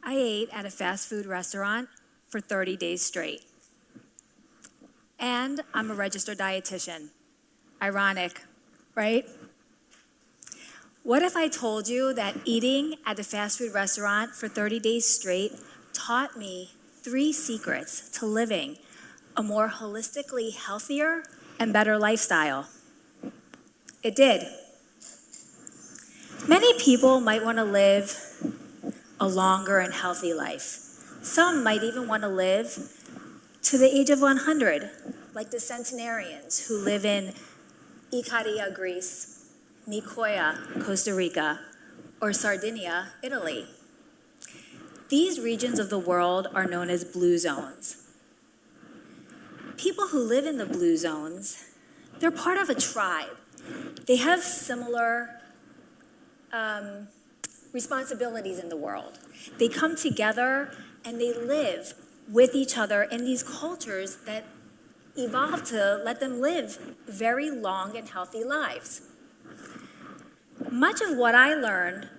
I ate at a fast food restaurant for 30 days straight. And I'm a registered dietitian. Ironic, right? What if I told you that eating at a fast food restaurant for 30 days straight taught me 3 secrets to living a more holistically healthier and better lifestyle? It did. Many people might want to live a longer and healthy life. Some might even want to live to the age of 100, like the centenarians who live in Icaria, Greece, Nicoya, Costa Rica, or Sardinia, Italy. These regions of the world are known as blue zones. People who live in the blue zones, they're part of a tribe. They have similar responsibilities in the world. They come together and they live with each other in these cultures that evolved to let them live very long and healthy lives. Much of what I learned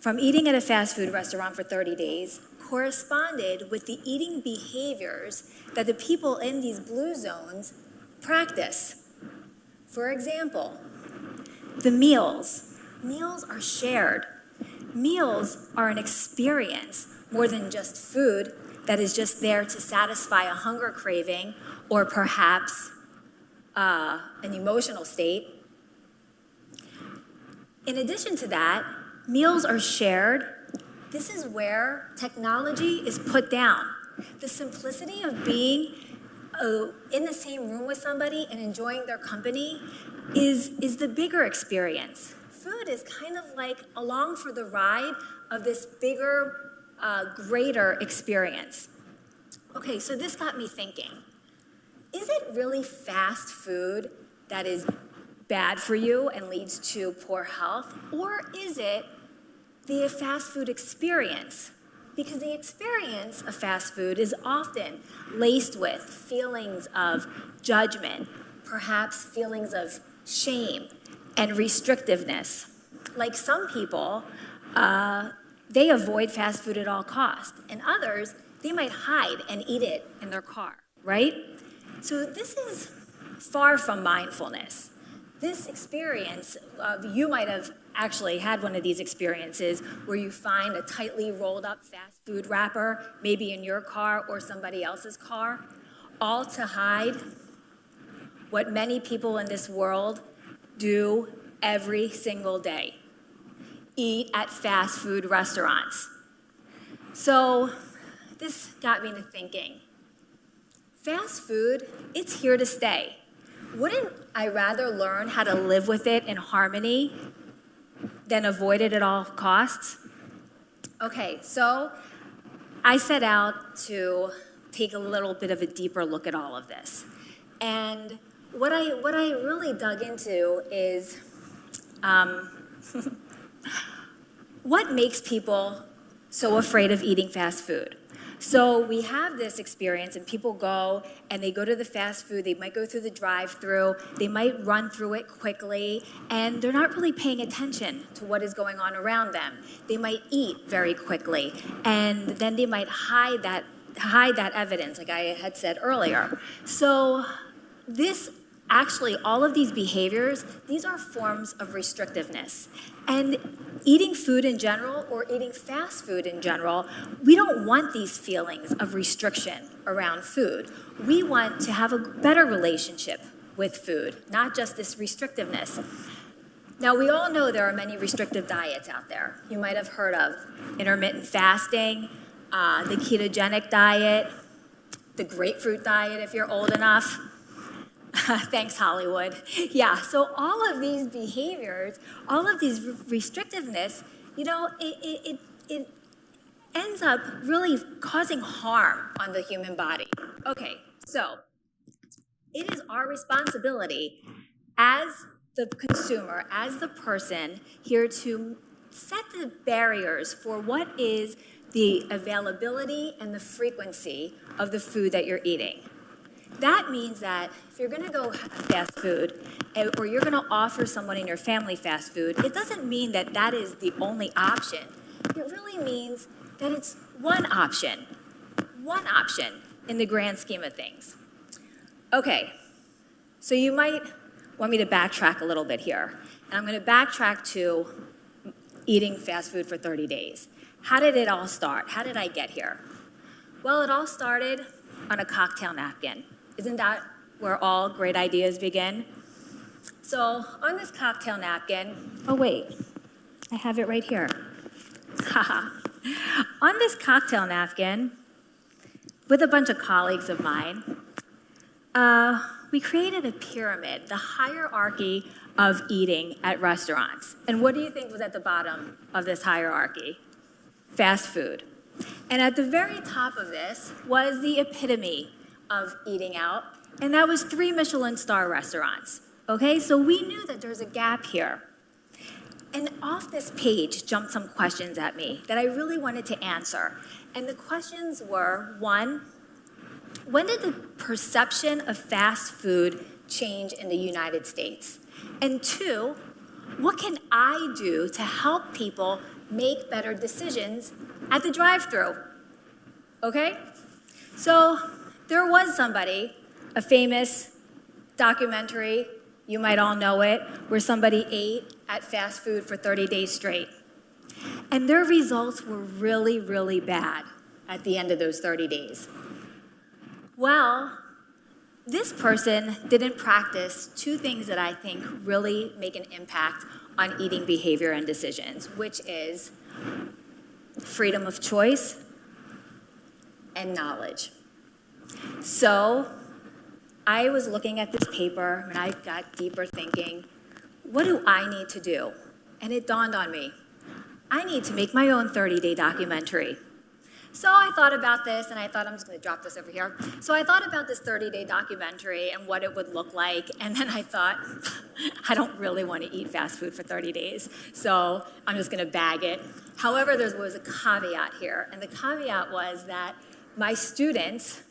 from eating at a fast food restaurant for 30 days corresponded with the eating behaviors that the people in these blue zones practice. For example, the meals. Meals are shared. Meals are an experience more than just food that is just there to satisfy a hunger craving or perhaps an emotional state. In addition to that, meals are shared. This is where technology is put down. The simplicity of being in the same room with somebody and enjoying their company is the bigger experience. Food is kind of like along for the ride of this bigger, greater experience. Okay, so this got me thinking. Is it really fast food that is bad for you and leads to poor health? Or is it the fast food experience? Because the experience of fast food is often laced with feelings of judgment, perhaps feelings of shame and restrictiveness. Like some people, they avoid fast food at all costs, and others, they might hide and eat it in their car, right? So this is far from mindfulness. This experience, you might have actually had one of these experiences where you find a tightly rolled up fast food wrapper, maybe in your car or somebody else's car, all to hide what many people in this world do every single day: eat at fast food restaurants. So this got me to thinking, fast food, it's here to stay. Wouldn't I rather learn how to live with it in harmony than avoid it at all costs? Okay, so I set out to take a little bit of a deeper look at all of this. And what I really dug into is what makes people so afraid of eating fast food? So we have this experience and people go and they go to the fast food, they might go through the drive-through, they might run through it quickly, and they're not really paying attention to what is going on around them. They might eat very quickly, and then they might hide that evidence, like I had said earlier. So this actually, all of these behaviors, these are forms of restrictiveness. And eating food in general, or eating fast food in general, we don't want these feelings of restriction around food. We want to have a better relationship with food, not just this restrictiveness. Now, we all know there are many restrictive diets out there. You might have heard of intermittent fasting, the ketogenic diet, the grapefruit diet if you're old enough. Thanks, Hollywood. Yeah, so all of these behaviors, all of these restrictiveness, you know, it ends up really causing harm on the human body. Okay, so it is our responsibility as the consumer, as the person, here to set the barriers for what is the availability and the frequency of the food that you're eating. That means that if you're going to go fast food, or you're going to offer someone in your family fast food, it doesn't mean that that is the only option. It really means that it's one option in the grand scheme of things. Okay, so you might want me to backtrack a little bit here. And I'm going to backtrack to eating fast food for 30 days. How did it all start? How did I get here? Well, it all started on a cocktail napkin. Isn't that where all great ideas begin? So on this cocktail napkin, oh wait, I have it right here. Haha. On this cocktail napkin, with a bunch of colleagues of mine, we created a pyramid, the hierarchy of eating at restaurants. And what do you think was at the bottom of this hierarchy? Fast food. And at the very top of this was the epitome of eating out, and that was 3 Michelin star restaurants. Okay, so we knew that there's a gap here. And off this page jumped some questions at me that I really wanted to answer. And the questions were, 1, when did the perception of fast food change in the United States? And 2, what can I do to help people make better decisions at the drive-thru? Okay? So there was somebody, a famous documentary, you might all know it, where somebody ate at fast food for 30 days straight. And their results were really, really bad at the end of those 30 days. Well, this person didn't practice 2 things that I think really make an impact on eating behavior and decisions, which is freedom of choice and knowledge. So I was looking at this paper and I got deeper thinking, what do I need to do? And it dawned on me, I need to make my own 30-day documentary. So I thought about this, and I thought, I'm just going to drop this over here. So I thought about this 30-day documentary and what it would look like, and then I thought, I don't really want to eat fast food for 30 days, so I'm just going to bag it. However, there was a caveat here, and the caveat was that my students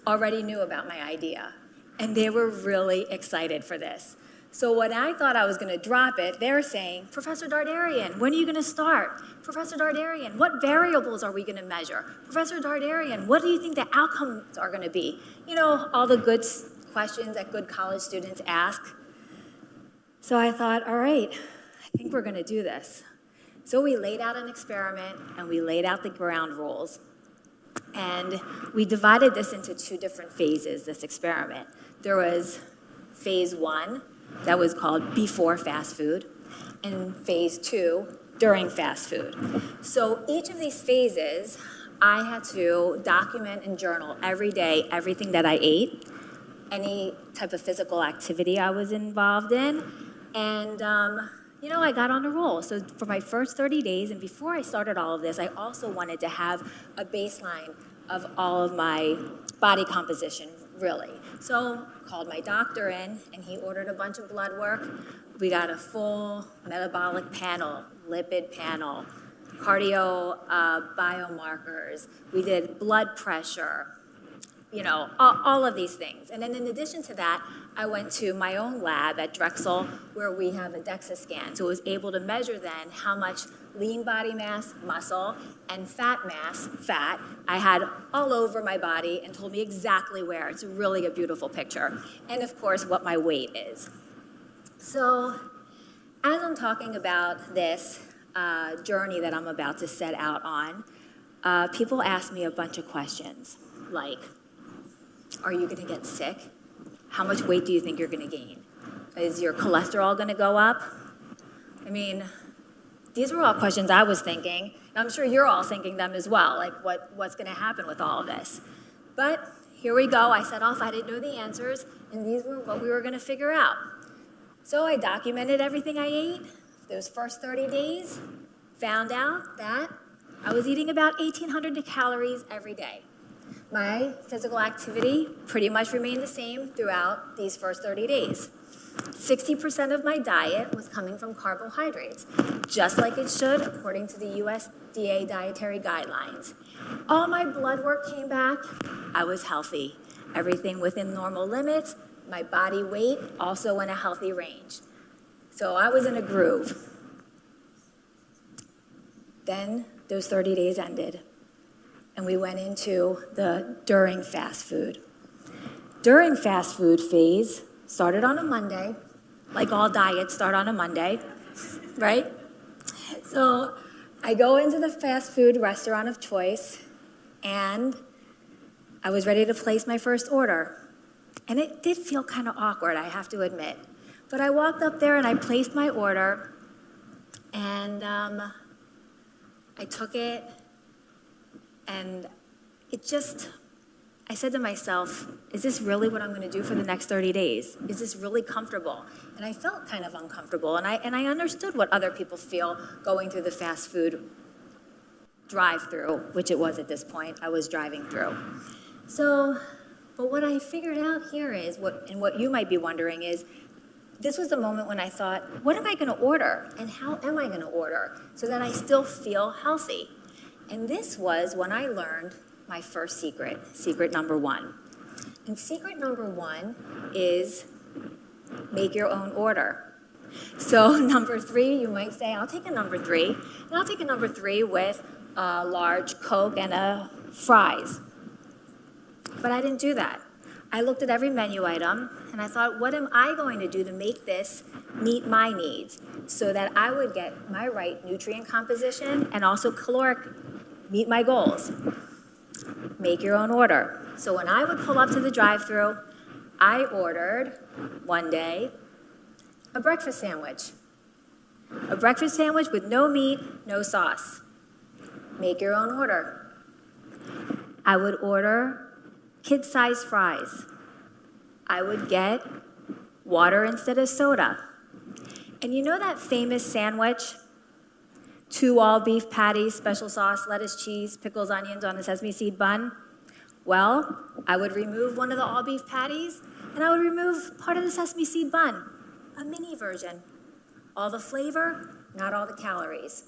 already knew about my idea, and they were really excited for this. So when I thought I was going to drop it, they're saying, Professor Dardarian, when are you going to start? Professor Dardarian, what variables are we going to measure? Professor Dardarian, what do you think the outcomes are going to be? You know, all the good questions that good college students ask. So I thought, all right, I think we're going to do this. So we laid out an experiment, and we laid out the ground rules. And we divided this into 2 different phases, this experiment. There was phase 1, that was called before fast food, and phase 2, during fast food. So each of these phases, I had to document and journal every day everything that I ate, any type of physical activity I was involved in, and I got on a roll. So for my first 30 days, and before I started all of this, I also wanted to have a baseline of all of my body composition, really. So called my doctor in, and he ordered a bunch of blood work. We got a full metabolic panel, lipid panel, cardio biomarkers. We did blood pressure, all of these things. And then in addition to that, I went to my own lab at Drexel where we have a DEXA scan. So I was able to measure then how much lean body mass, muscle, and fat mass, fat, I had all over my body and told me exactly where. It's really a beautiful picture. And of course, what my weight is. So as I'm talking about this journey that I'm about to set out on, people ask me a bunch of questions like, are you going to get sick? How much weight do you think you're going to gain? Is your cholesterol going to go up? I mean, these were all questions I was thinking, and I'm sure you're all thinking them as well, like what's going to happen with all of this. But here we go. I set off. I didn't know the answers, and these were what we were going to figure out. So I documented everything I ate those first 30 days, found out that I was eating about 1,800 calories every day. My physical activity pretty much remained the same throughout these first 30 days. 60% of my diet was coming from carbohydrates, just like it should according to the USDA dietary guidelines. All my blood work came back. I was healthy. Everything within normal limits. My body weight also in a healthy range. So I was in a groove. Then those 30 days ended, and we went into the during fast food. During fast food phase started on a Monday, like all diets start on a Monday, right? So I go into the fast food restaurant of choice, and I was ready to place my first order. And it did feel kind of awkward, I have to admit. But I walked up there and I placed my order, and I took it, and I said to myself, is this really what I'm going to do for the next 30 days? Is this really comfortable? And I felt kind of uncomfortable, and I understood what other people feel going through the fast food drive-through, which it was at this point. I was driving through. So, but what I figured out here is, what you might be wondering is, this was the moment when I thought, what am I going to order? And how am I going to order so that I still feel healthy? And this was when I learned my first secret number one. And secret number one is make your own order. So number three, you might say, I'll take a number three, and I'll take a number three with a large Coke and a fries. But I didn't do that. I looked at every menu item, and I thought, what am I going to do to make this meet my needs so that I would get my right nutrient composition and also caloric, meet my goals? Make your own order. So when I would pull up to the drive-thru, I ordered one day a breakfast sandwich. A breakfast sandwich with no meat, no sauce. Make your own order. I would order kid-sized fries. I would get water instead of soda. And you know that famous sandwich? 2 all-beef patties, special sauce, lettuce, cheese, pickles, onions on a sesame seed bun? Well, I would remove one of the all-beef patties, and I would remove part of the sesame seed bun, a mini version. All the flavor, not all the calories.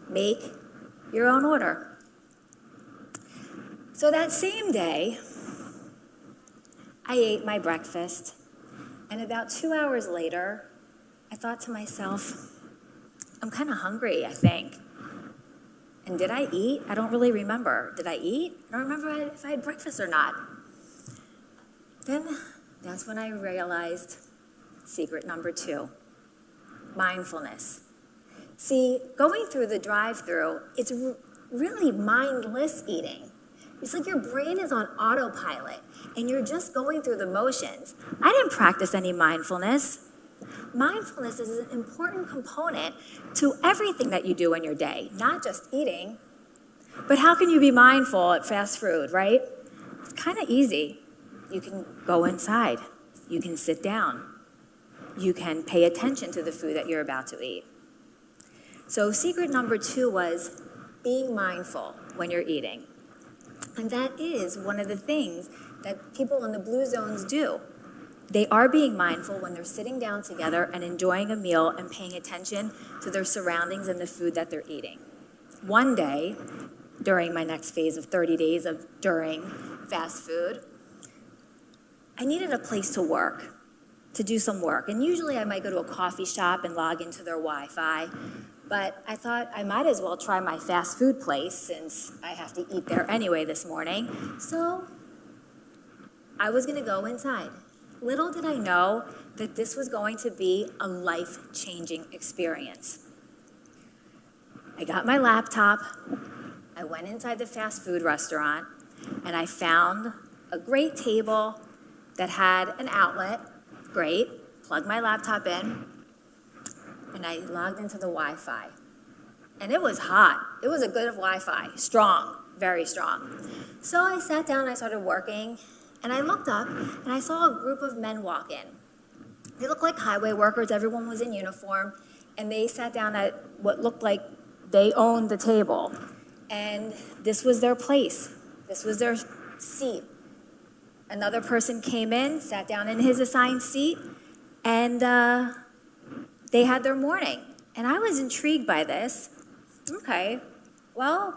Make your own order. So that same day, I ate my breakfast, and about 2 hours later, I thought to myself, I'm kind of hungry, I think. And did I eat? I don't really remember. Did I eat? I don't remember if I had breakfast or not. Then that's when I realized secret number 2, mindfulness. See, going through the drive-thru, it's really mindless eating. It's like your brain is on autopilot, and you're just going through the motions. I didn't practice any mindfulness. Mindfulness is an important component to everything that you do in your day, not just eating. But how can you be mindful at fast food, right? It's kind of easy. You can go inside. You can sit down. You can pay attention to the food that you're about to eat. So secret number 2 was being mindful when you're eating. And that is one of the things that people in the blue zones do. They are being mindful when they're sitting down together and enjoying a meal and paying attention to their surroundings and the food that they're eating. One day, during my next phase of 30 days of during fast food, I needed a place to work, to do some work. And usually I might go to a coffee shop and log into their Wi-Fi, but I thought I might as well try my fast food place since I have to eat there anyway this morning. So I was gonna go inside. Little did I know that this was going to be a life-changing experience. I got my laptop, I went inside the fast food restaurant, and I found a great table that had an outlet, great, plugged my laptop in, and I logged into the Wi-Fi. And it was hot. It was a good Wi-Fi, strong, very strong. So I sat down and I started working, and I looked up and I saw a group of men walk in. They looked like highway workers, everyone was in uniform, and they sat down at what looked like they owned the table. And this was their place. This was their seat. Another person came in, sat down in his assigned seat, and they had their morning. And I was intrigued by this. Okay, well,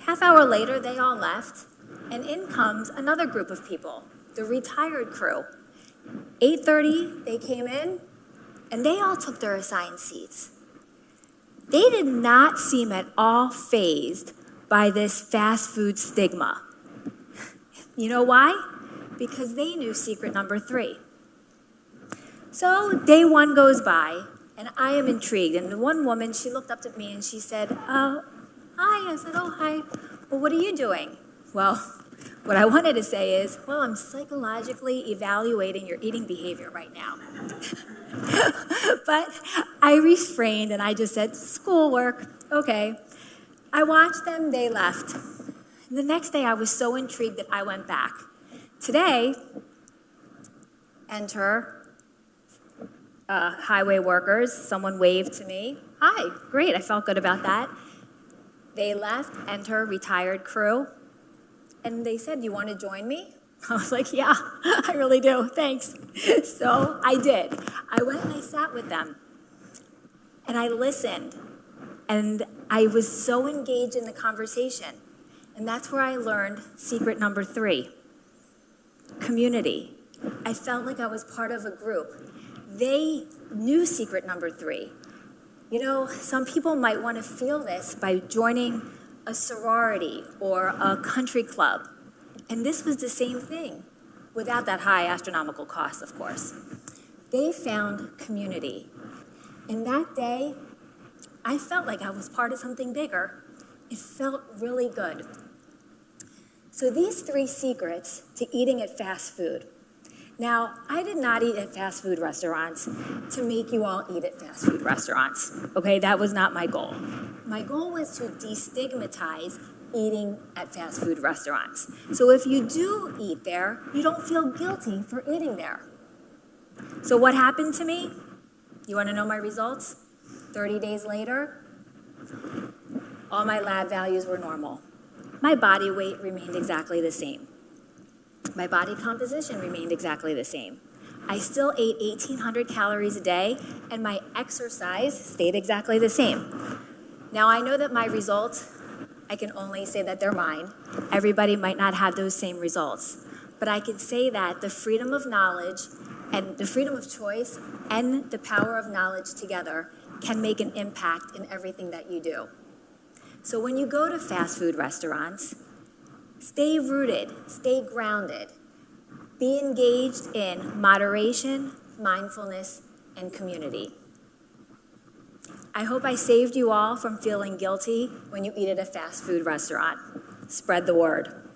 half hour later, they all left, and in comes another group of people, the retired crew. 8:30, they came in, and they all took their assigned seats. They did not seem at all fazed by this fast food stigma. You know why? Because they knew secret number 3. So day 1 goes by, and I am intrigued. And the one woman, she looked up at me and she said, hi. I said, oh, hi. Well, what are you doing? Well, what I wanted to say is, well, I'm psychologically evaluating your eating behavior right now. But I refrained and I just said, schoolwork, okay. I watched them, they left. The next day I was so intrigued that I went back. Today, enter highway workers. Someone waved to me. Hi, great, I felt good about that. They left, enter retired crew. And they said, you want to join me? I was like, yeah, I really do, thanks. So I did. I went and I sat with them. And I listened. And I was so engaged in the conversation. And that's where I learned secret number 3, community. I felt like I was part of a group. They knew secret number 3. You know, some people might want to feel this by joining a sorority or a country club. And this was the same thing, without that high astronomical cost, of course. They found community. And that day, I felt like I was part of something bigger. It felt really good. So these 3 secrets to eating at fast food. Now, I did not eat at fast food restaurants to make you all eat at fast food restaurants, okay? That was not my goal. My goal was to destigmatize eating at fast food restaurants. So if you do eat there, you don't feel guilty for eating there. So what happened to me? You want to know my results? 30 days later, all my lab values were normal. My body weight remained exactly the same. My body composition remained exactly the same. I still ate 1,800 calories a day, and my exercise stayed exactly the same. Now, I know that my results, I can only say that they're mine. Everybody might not have those same results. But I can say that the freedom of knowledge and the freedom of choice and the power of knowledge together can make an impact in everything that you do. So when you go to fast food restaurants, stay rooted, stay grounded. Be engaged in moderation, mindfulness, and community. I hope I saved you all from feeling guilty when you eat at a fast food restaurant. Spread the word.